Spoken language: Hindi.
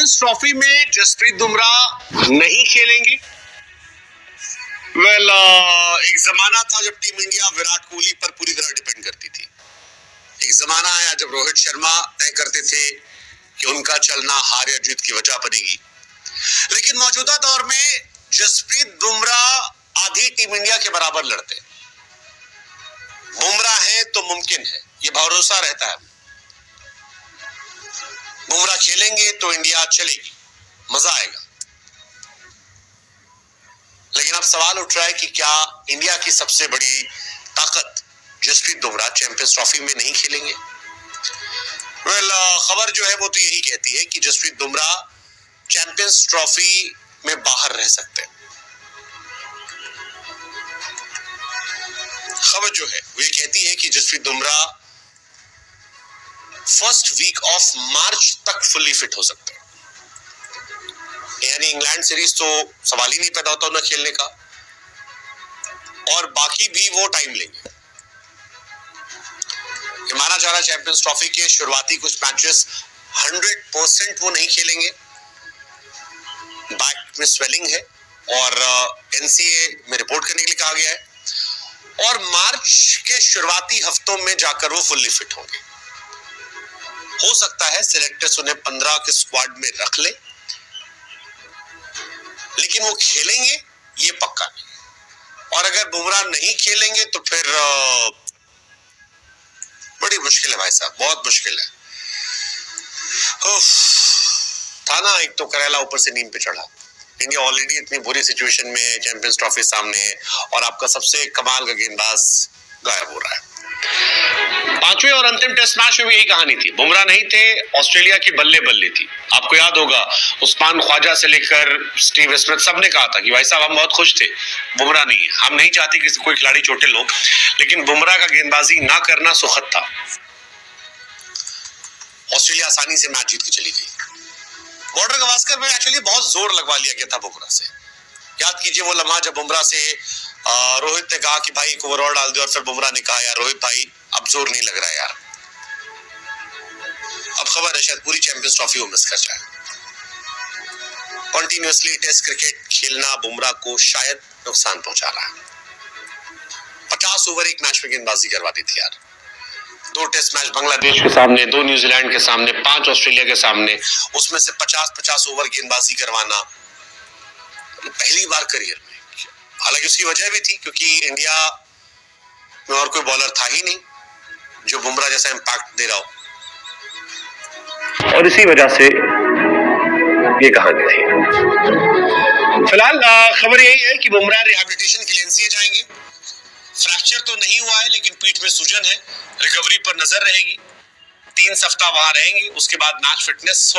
इस ट्रॉफी में जसप्रीत बुमराह नहीं खेलेंगे। एक जमाना था जब टीम इंडिया विराट कोहली पर पूरी तरह डिपेंड करती थी। एक जमाना आया जब रोहित शर्मा तय करते थे कि उनका चलना हार या जीत की वजह बनेगी। लेकिन मौजूदा दौर में जसप्रीत बुमराह आधी टीम इंडिया के बराबर लड़ते हैं। बुमराह है तो मुमकिन है, ये भरोसा रहता है। बुमराह खेलेंगे तो इंडिया चलेगी, मजा आएगा। लेकिन अब सवाल उठ रहा है कि क्या इंडिया की सबसे बड़ी ताकत जसप्रीत बुमराह चैंपियंस ट्रॉफी में नहीं खेलेंगे? खबर जो है वो तो यही कहती है कि जसप्रीत बुमराह चैंपियंस ट्रॉफी में बाहर रह सकते हैं। खबर जो है वो ये कहती है कि Jasprit Bumrah first week of March तक फुल्ली फिट हो सकते हैं। यानी इंग्लैंड सीरीज तो सवाल ही नहीं पैदा होता उन्हें खेलने का, और बाकी भी वो टाइम लेंगे। माना जा रहा चैंपियंस ट्रॉफी के शुरुआती कुछ मैचेस 100% वो नहीं खेलेंगे। बैक में स्वेलिंग है और एनसीए में रिपोर्ट करने के लिए कहा गया है, और मार्च के शुरुआती हफ्तों में जाकर वो फुल्ली फिट होंगे। हो सकता है सिलेक्टर्स उन्हें 15 के स्क्वाड में रख ले, लेकिन वो खेलेंगे ये पक्का नहीं। और अगर बुमराह नहीं खेलेंगे तो फिर बड़ी मुश्किल है भाई साहब, बहुत मुश्किल है। था ना, एक तो करेला ऊपर से नींद पे चढ़ा। इंडिया ऑलरेडी इतनी बुरी सिचुएशन में है, चैंपियंस ट्रॉफी सामने है, और आपका सबसे कमाल का गेंदबाज गायब हो रहा है। पांचवें और अंतिम टेस्ट मैच में भी यही कहानी थी। बुमराह नहीं थे, ऑस्ट्रेलिया की बल्ले बल्ले थी। आपको याद होगा उस्मान ख्वाजा से लेकर स्टीव स्मिथ सबने कहा था कि भाई साहब हम बहुत खुश थे, बुमराह नहीं है, हम नहीं चाहते कि कोई खिलाड़ी चोटे लो, लेकिन बुमराह का गेंदबाजी ना करना सुखद था। ऑस्ट्रेलिया आसानी से मैच जीत के चली गई। बॉर्डर गवास्कर में एक्चुअली बहुत जोर लगवा लिया गया था बुमराह से। याद कीजिए वो लम्हा जब बुमराह से रोहित ने कहा कि भाई एक ओवर और डाल दो, और फिर बुमराह ने कहा यार रोहित भाई अब जोर नहीं लग रहा है यार। अब खबर है शायद पूरी चैंपियंस ट्रॉफी वो मिस कर जाए। कंटिन्यूअसली टेस्ट क्रिकेट खेलना बुमराह को शायद नुकसान पहुंचा रहा है। 50 ओवर एक मैच में गेंदबाजी करवा दी थी यार। 2 टेस्ट मैच बांग्लादेश के सामने, 2 न्यूजीलैंड के सामने, 5 ऑस्ट्रेलिया के सामने, उसमें से 50-50 ओवर गेंदबाजी करवाना पहली बार करियर में। हालांकि उसकी वजह भी थी क्योंकि इंडिया में और कोई बॉलर था ही नहीं जो बुमराह जैसा इंपैक्ट दे रहा हो, और इसी वजह से ये कहानी थी। फिलहाल खबर यही है कि बुमराह रिहैबिलिटेशन के लिए एनसीए जाएंगे। फ्रैक्चर तो नहीं हुआ है, लेकिन पीठ में सूजन है, रिकवरी पर नजर रहेगी। 3 सप्ताह वहां रहेंगे, उसके बाद मैच फिटनेस